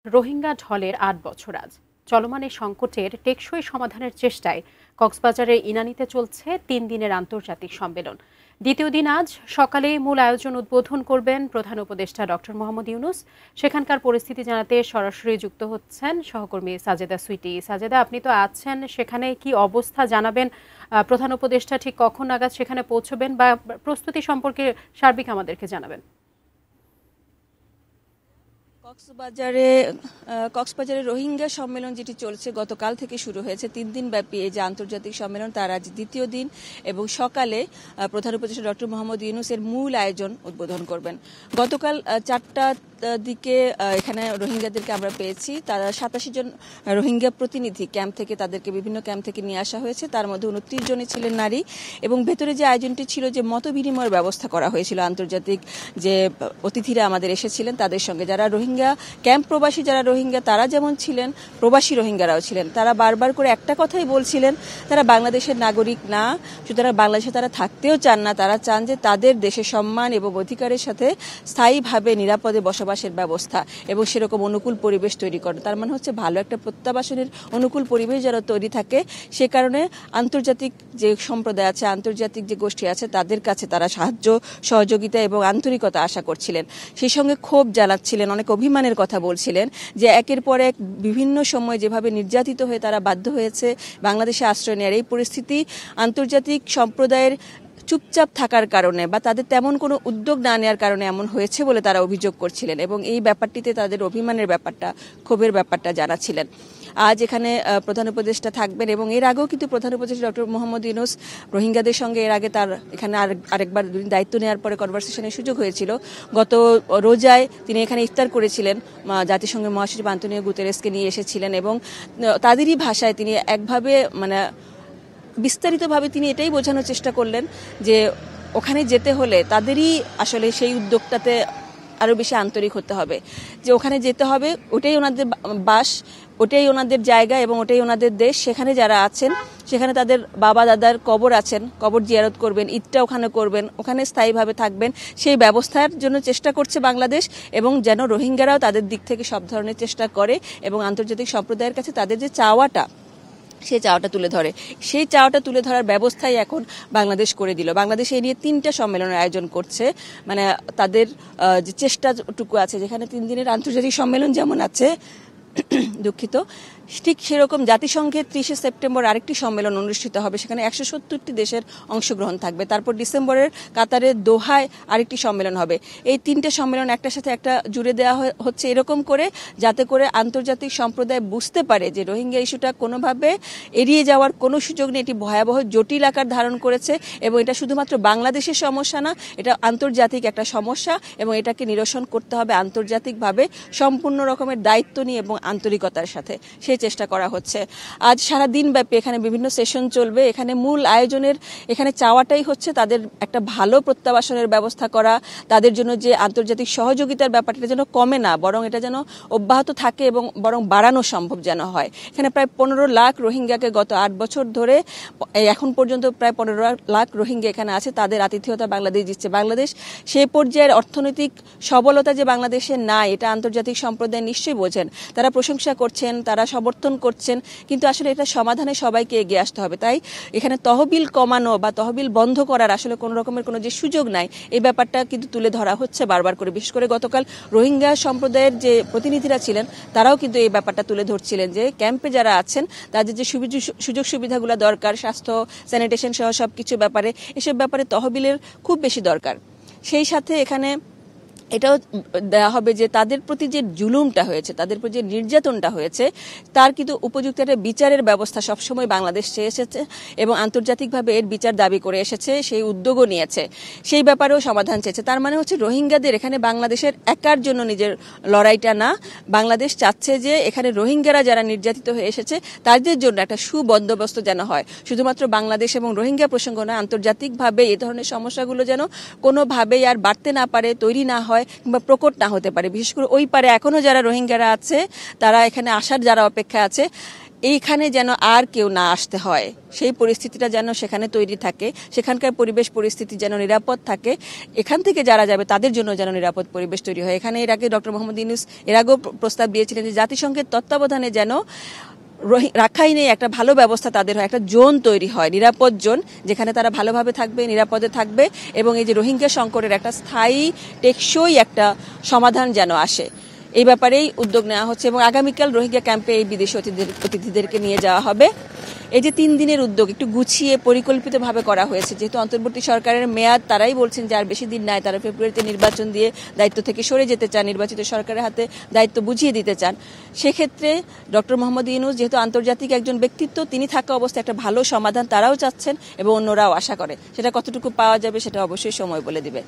রোহিঙ্গা ঢলের ৮ বছর আজ চলমান এই সংকটের টেকসই সমাধানের চেষ্টায় কক্সবাজারের ইনানীতে চলছে ৩ দিনের আন্তর্জাতিক সম্মেলন। দ্বিতীয় দিন আজ সকালে মূল আয়োজন উদ্বোধন করবেন প্রধান উপদেষ্টা ডক্টর মোহাম্মদ ইউনূস। সেখানকার পরিস্থিতি জানাতে সরাসরি যুক্ত হচ্ছেন সহকর্মী সাজেদা সুইটি। সাজেদা, আপনি তো আছেন সেখানে, কি অবস্থা জানাবেন? প্রধান উপদেষ্টা ঠিক কখন নাগাদ সেখানে পৌঁছবেন বা প্রস্তুতি সম্পর্কে সার্বিক আমাদেরকে জানাবেন। কক্সবাজারে রোহিঙ্গা সম্মেলন যেটি চলছে গতকাল থেকে শুরু হয়েছে ৩ দিন ব্যাপী এই যে আন্তর্জাতিক সম্মেলন, তার আজ দ্বিতীয় দিন এবং সকালে প্রধান উপদেষ্টা ডক্টর মোহাম্মদ ইউনূসের মূল আয়োজন উদ্বোধন করবেন। গতকাল 4টার দিকে এখানে রোহিঙ্গাদেরকে আমরা পেয়েছি। তারা 87 জন রোহিঙ্গা প্রতিনিধি ক্যাম্প থেকে, তাদেরকে বিভিন্ন ক্যাম্প থেকে নিয়ে আসা হয়েছে। তার মধ্যে 29 জনই ছিলেন নারী এবং ভেতরে যে আয়োজনটি ছিল, যে মত বিনিময়ের ব্যবস্থা করা হয়েছিল আন্তর্জাতিক যে অতিথিরা আমাদের এসেছিলেন তাদের সঙ্গে, যারা রোহিঙ্গা ক্যাম্প প্রবাসী, যারা রোহিঙ্গা তারা যেমন ছিলেন, প্রবাসী রোহিঙ্গারাও ছিলেন। তারা বারবার করে একটা কথাই বলছিলেন, তারা বাংলাদেশের নাগরিক না, সুতরাং বাংলাদেশে তারা থাকতেও চান না। তারা চান যে তাদের দেশের সম্মান এবং অধিকারের সাথে স্থায়ীভাবে নিরাপদে বসবাসের ব্যবস্থা এবং সেরকম অনুকূল পরিবেশ তৈরি করে। তার মানে হচ্ছে ভালো একটা প্রত্যাবাসনের অনুকূল পরিবেশ যেন তৈরি থাকে। সে কারণে আন্তর্জাতিক যে সম্প্রদায় আছে, আন্তর্জাতিক যে গোষ্ঠী আছে, তাদের কাছে তারা সাহায্য, সহযোগিতা এবং আন্তরিকতা আশা করছিলেন। সেই সঙ্গে ক্ষোভ জ্বালাচ্ছিলেন, অনেক অভিমানের কথা বলছিলেন যে একের পর এক বিভিন্ন সময় যেভাবে নির্যাতিত হয়ে তারা বাধ্য হয়েছে বাংলাদেশে আশ্রয় নেওয়ার, এই পরিস্থিতি আন্তর্জাতিক সম্প্রদায়ের চুপচাপ থাকার কারণে বা তাদের তেমন কোনো উদ্যোগ না নেওয়ার কারণে এমন হয়েছে বলে তারা অভিযোগ করছিলেন এবং এই ব্যাপারটিতে তাদের অভিমানের ব্যাপারটা, ক্ষোভের ব্যাপারটা জানাচ্ছিলেন। আজ এখানে প্রধান উপদেষ্টা থাকবেন এবং এর আগেও কিন্তু প্রধান উপদেষ্টা ডক্টর মোহাম্মদ ইউনূস রোহিঙ্গাদের সঙ্গে এর আগে তার এখানে আরেকবার দায়িত্ব নেওয়ার পরে কনভারসেশনের সুযোগ হয়েছিল। গত রোজায় তিনি এখানে ইফতার করেছিলেন, জাতিসংঘের মহাসচিব আন্তোনিও গুতেরেসকে নিয়ে এসেছিলেন এবং তাদেরই ভাষায় তিনি একভাবে বিস্তারিতভাবে তিনি এটাই বোঝানোর চেষ্টা করলেন যে ওখানে যেতে হলে তাদেরই আসলে সেই উদ্যোগটাতে আরো বেশি আন্তরিক হতে হবে, যে ওখানে যেতে হবে, ওটাই ওনাদের বাস, ওটাই ওনাদের জায়গা এবং ওটাই ওনাদের দেশ। সেখানে যারা আছেন, সেখানে তাদের বাবা দাদার কবর আছেন, কবর জিয়ারত করবেন, ঈদটা ওখানে করবেন, ওখানে স্থায়ীভাবে থাকবেন, সেই ব্যবস্থার জন্য চেষ্টা করছে বাংলাদেশ এবং যেন রোহিঙ্গারাও তাদের দিক থেকে সব ধরনের চেষ্টা করে এবং আন্তর্জাতিক সম্প্রদায়ের কাছে তাদের যে চাওয়াটা, সেই চাওয়াটা তুলে ধরে। সেই চাওয়াটা তুলে ধরার ব্যবস্থাই এখন বাংলাদেশ করে দিল। বাংলাদেশ এই নিয়ে 3টা সম্মেলনের আয়োজন করছে, মানে তাদের যে চেষ্টাটুকু আছে, যেখানে 3 দিনের আন্তর্জাতিক সম্মেলন যেমন আছে, দুঃখিত, ঠিক সেরকম জাতিসংঘের 30 সেপ্টেম্বর আরেকটি সম্মেলন অনুষ্ঠিত হবে। সেখানে 170টি দেশের অংশগ্রহণ থাকবে। তারপর ডিসেম্বরের কাতারের দোহায় আরেকটি সম্মেলন হবে। এই 3টে সম্মেলন একটার সাথে একটা জুড়ে দেওয়া হচ্ছে এরকম করে, যাতে করে আন্তর্জাতিক সম্প্রদায় বুঝতে পারে যে রোহিঙ্গা ইস্যুটা কোনোভাবে এড়িয়ে যাওয়ার কোনো সুযোগ নেই। এটি ভয়াবহ জটিল আকার ধারণ করেছে এবং এটা শুধুমাত্র বাংলাদেশের সমস্যা না, এটা আন্তর্জাতিক একটা সমস্যা এবং এটাকে নিরসন করতে হবে আন্তর্জাতিকভাবে সম্পূর্ণ রকমের দায়িত্ব নিয়ে এবং আন্তরিকতার সাথে। সেই চেষ্টা করা হচ্ছে। আজ সারা দিন ব্যাপী এখানে বিভিন্ন সেশন চলবে। এখানে মূল আয়োজনের এখানে চাওয়াটাই হচ্ছে তাদের একটা ভালো প্রত্যাবাসনের ব্যবস্থা করা, তাদের জন্য যে আন্তর্জাতিক সহযোগিতার ব্যাপারটা যেন কমে না, বরং এটা যেন অব্যাহত থাকে এবং বরং বাড়ানো সম্ভব যেন হয়। এখানে প্রায় 15 লাখ রোহিঙ্গাকে গত 8 বছর ধরে এখন পর্যন্ত প্রায় 15 লাখ রোহিঙ্গা এখানে আছে, তাদের আতিথেয়তা বাংলাদেশ দিচ্ছে। বাংলাদেশ সেই পর্যায়ের অর্থনৈতিক সবলতা যে বাংলাদেশে নাই, এটা আন্তর্জাতিক সম্প্রদায় নিশ্চয়ই বোঝেন। তারা প্রশংসা করছেন, তারা সমর্থন করছেন, কিন্তু আসলে এটা সমাধানে সবাইকে এগিয়ে আসতে হবে। তাই এখানে তহবিল কমানো বা তহবিল বন্ধ করার আসলে কোনো রকমের কোনো যে সুযোগ নাই, এই ব্যাপারটা কিন্তু তুলে ধরা হচ্ছে বারবার করে। বিশেষ করে গতকাল রোহিঙ্গা সম্প্রদায়ের যে প্রতিনিধিরা ছিলেন, তারাও কিন্তু এই ব্যাপারটা তুলে ধরছিলেন যে ক্যাম্পে যারা আছেন তাদের যে সুযোগ সুবিধাগুলো দরকার, স্বাস্থ্য, স্যানিটেশন সহ সবকিছু ব্যাপারে, এসব ব্যাপারে তহবিলের খুব বেশি দরকার। সেই সাথে এখানে এটাও দেওয়া হবে যে তাদের প্রতি যে জুলুমটা হয়েছে, তাদের প্রতি যে নির্যাতনটা হয়েছে, তার কিন্তু উপযুক্ত একটা বিচারের ব্যবস্থা সবসময় বাংলাদেশ চেয়ে এসেছে এবং আন্তর্জাতিকভাবে এর বিচার দাবি করে এসেছে, সেই উদ্যোগও নিয়েছে, সেই ব্যাপারেও সমাধান চেয়েছে। তার মানে হচ্ছে রোহিঙ্গাদের এখানে বাংলাদেশের একার জন্য নিজের লড়াইটা না, বাংলাদেশ চাচ্ছে যে এখানে রোহিঙ্গারা যারা নির্যাতিত হয়ে এসেছে তাদের জন্য একটা সুবন্দোবস্ত যেন হয়। শুধুমাত্র বাংলাদেশ এবং রোহিঙ্গা প্রসঙ্গ নয়, আন্তর্জাতিকভাবে এই ধরনের সমস্যাগুলো যেন কোনোভাবেই আর বাড়তে না পারে, তৈরি না হয় কিংবা প্রকট না হতে পারে। বিশেষ করে ওই পারে এখনো যারা রোহিঙ্গারা আছে, তারা এখানে আসার যারা অপেক্ষা আছে, এইখানে যেন আর কেউ না আসতে হয়, সেই পরিস্থিতিটা যেন সেখানে তৈরি থাকে, সেখানকার পরিবেশ পরিস্থিতি যেন নিরাপদ থাকে, এখান থেকে যারা যাবে তাদের জন্য যেন নিরাপদ পরিবেশ তৈরি হয়। এখানে এর আগে ডক্টর মোহাম্মদ ইউনূস এর আগেও প্রস্তাব দিয়েছিলেন যে জাতিসংঘের তত্ত্বাবধানে যেন রাখাইনে একটা ভালো ব্যবস্থা তাদের হয়, একটা জোন তৈরি হয়, নিরাপদ জোন, যেখানে তারা ভালোভাবে থাকবে, নিরাপদে থাকবে এবং এই যে রোহিঙ্গা সংকটের একটা স্থায়ী টেকসই একটা সমাধান যেন আসে, এই ব্যাপারেই উদ্যোগ নেওয়া হচ্ছে। এবং আগামীকাল রোহিঙ্গা ক্যাম্পে এই বিদেশি অতিথিদেরকে নিয়ে যাওয়া হবে। এই যে 3 দিনের উদ্যোগ একটু গুছিয়ে পরিকল্পিতভাবে করা হয়েছে, যেহেতু অন্তর্বর্তী সরকারের মেয়াদ, তারাই বলছেন যে আর বেশি দিন নাই, তারা ফেব্রুয়ারিতে নির্বাচন দিয়ে দায়িত্ব থেকে সরে যেতে চান, নির্বাচিত সরকারের হাতে দায়িত্ব বুঝিয়ে দিতে চান। সেক্ষেত্রে ডক্টর মোহাম্মদ ইউনূস যেহেতু আন্তর্জাতিক একজন ব্যক্তিত্ব, তিনি থাকা অবস্থায় একটা ভালো সমাধান তারাও চাচ্ছেন এবং অন্যরাও আশা করে। সেটা কতটুকু পাওয়া যাবে সেটা অবশ্যই সময় বলে দিবে।